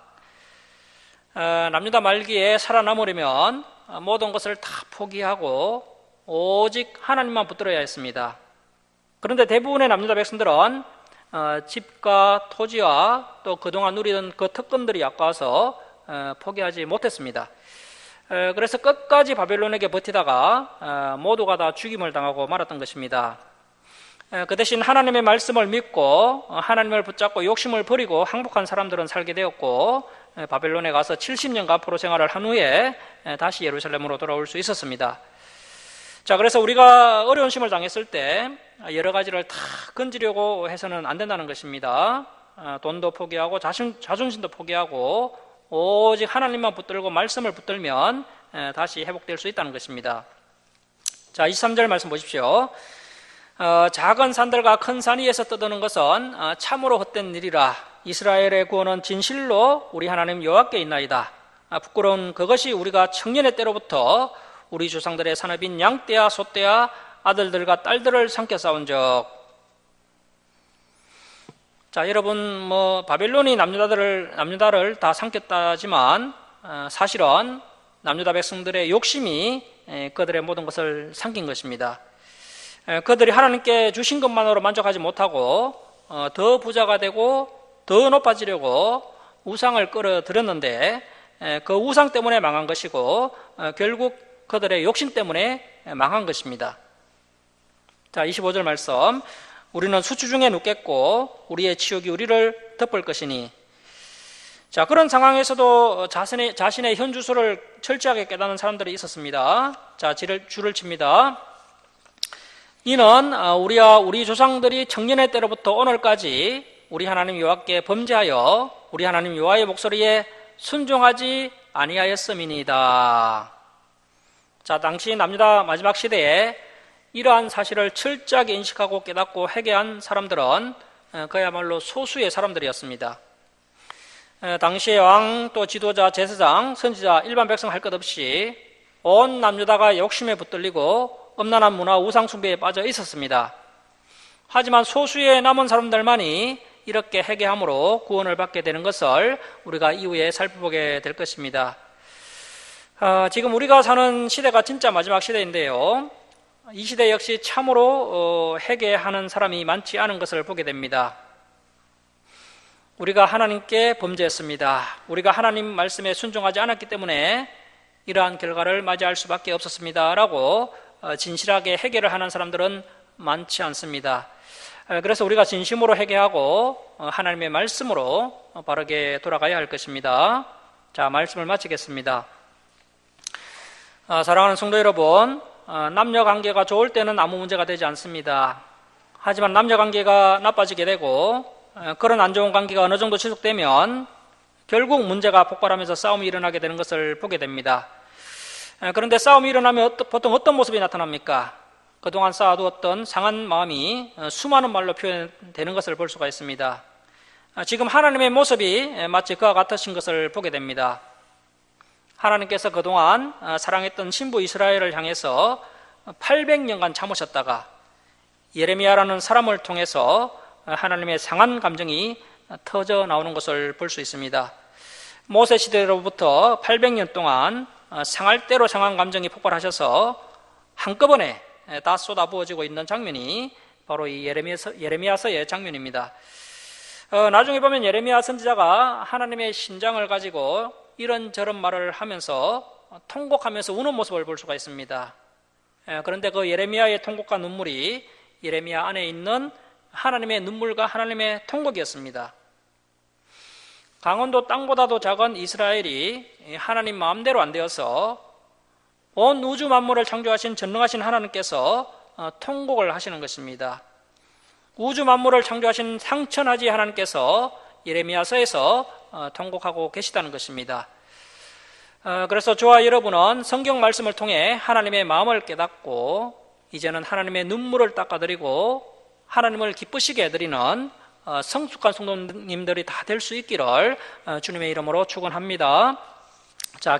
남유다 말기에 살아남으려면 모든 것을 다 포기하고 오직 하나님만 붙들어야 했습니다. 그런데 대부분의 남유다 백성들은 집과 토지와 또 그동안 누리던 그 특권들이 아까워서 포기하지 못했습니다. 그래서 끝까지 바벨론에게 버티다가 모두가 다 죽임을 당하고 말았던 것입니다. 그 대신 하나님의 말씀을 믿고 하나님을 붙잡고 욕심을 버리고 항복한 사람들은 살게 되었고, 바벨론에 가서 70년간 앞으로 생활을 한 후에 다시 예루살렘으로 돌아올 수 있었습니다. 자, 그래서 우리가 어려운 시험을 당했을 때 여러 가지를 다 건지려고 해서는 안 된다는 것입니다. 돈도 포기하고 자존심도 포기하고 오직 하나님만 붙들고 말씀을 붙들면 다시 회복될 수 있다는 것입니다. 자, 23절 말씀 보십시오. 작은 산들과 큰 산 위에서 떠드는 것은 참으로 헛된 일이라. 이스라엘의 구원은 진실로 우리 하나님 여호와께 있나이다. 부끄러운 그것이 우리가 청년의 때로부터 우리 조상들의 산업인 양떼와 소떼와 아들들과 딸들을 삼켜 싸운 적. 자, 여러분, 바벨론이 남유다를 다 삼켰다지만 사실은 남유다 백성들의 욕심이 그들의 모든 것을 삼킨 것입니다. 그들이 하나님께 주신 것만으로 만족하지 못하고 더 부자가 되고 더 높아지려고 우상을 끌어들였는데 그 우상 때문에 망한 것이고 결국 그들의 욕심 때문에 망한 것입니다. 자, 25절 말씀. 우리는 수추 중에 눕겠고 우리의 치욕이 우리를 덮을 것이니. 자, 그런 상황에서도 자신의 현 주소를 철저하게 깨닫는 사람들이 있었습니다. 자, 줄을 칩니다. 이는 우리와 우리 조상들이 청년의 때로부터 오늘까지 우리 하나님 여호와께 범죄하여 우리 하나님 여호와의 목소리에 순종하지 아니하였음이니이다. 자, 당시 남유다 마지막 시대에 이러한 사실을 철저하게 인식하고 깨닫고 회개한 사람들은 그야말로 소수의 사람들이었습니다. 당시의 왕, 또 지도자, 제사장, 선지자, 일반 백성 할 것 없이 온 남유다가 욕심에 붙들리고 음란한 문화, 우상 숭배에 빠져 있었습니다. 하지만 소수의 남은 사람들만이 이렇게 회개함으로 구원을 받게 되는 것을 우리가 이후에 살펴보게 될 것입니다. 지금 우리가 사는 시대가 진짜 마지막 시대인데요, 이 시대 역시 참으로 회개하는 사람이 많지 않은 것을 보게 됩니다. 우리가 하나님께 범죄했습니다. 우리가 하나님 말씀에 순종하지 않았기 때문에 이러한 결과를 맞이할 수밖에 없었습니다 라고 진실하게 회개를 하는 사람들은 많지 않습니다. 그래서 우리가 진심으로 회개하고 하나님의 말씀으로 바르게 돌아가야 할 것입니다. 자, 말씀을 마치겠습니다. 사랑하는 성도 여러분, 남녀 관계가 좋을 때는 아무 문제가 되지 않습니다. 하지만 남녀 관계가 나빠지게 되고 그런 안 좋은 관계가 어느 정도 지속되면 결국 문제가 폭발하면서 싸움이 일어나게 되는 것을 보게 됩니다. 그런데 싸움이 일어나면 보통 어떤 모습이 나타납니까? 그동안 쌓아두었던 상한 마음이 수많은 말로 표현되는 것을 볼 수가 있습니다. 지금 하나님의 모습이 마치 그와 같으신 것을 보게 됩니다. 하나님께서 그동안 사랑했던 신부 이스라엘을 향해서 800년간 참으셨다가 예레미야라는 사람을 통해서 하나님의 상한 감정이 터져 나오는 것을 볼 수 있습니다. 모세 시대로부터 800년 동안 상할 대로 상한 감정이 폭발하셔서 한꺼번에 다 쏟아부어지고 있는 장면이 바로 이 예레미야서의 장면입니다. 나중에 보면 예레미야 선지자가 하나님의 신장을 가지고 이런저런 말을 하면서 통곡하면서 우는 모습을 볼 수가 있습니다. 그런데 그 예레미야의 통곡과 눈물이 예레미야 안에 있는 하나님의 눈물과 하나님의 통곡이었습니다. 강원도 땅보다도 작은 이스라엘이 하나님 마음대로 안 되어서 온 우주 만물을 창조하신 전능하신 하나님께서 통곡을 하시는 것입니다. 우주 만물을 창조하신 상천하지 하나님께서 예레미야서에서 통곡하고 계시다는 것입니다. 그래서 저와 여러분은 성경 말씀을 통해 하나님의 마음을 깨닫고 이제는 하나님의 눈물을 닦아드리고 하나님을 기쁘시게 해드리는 성숙한 성도님들이 다 될 수 있기를 주님의 이름으로 축원합니다. 자,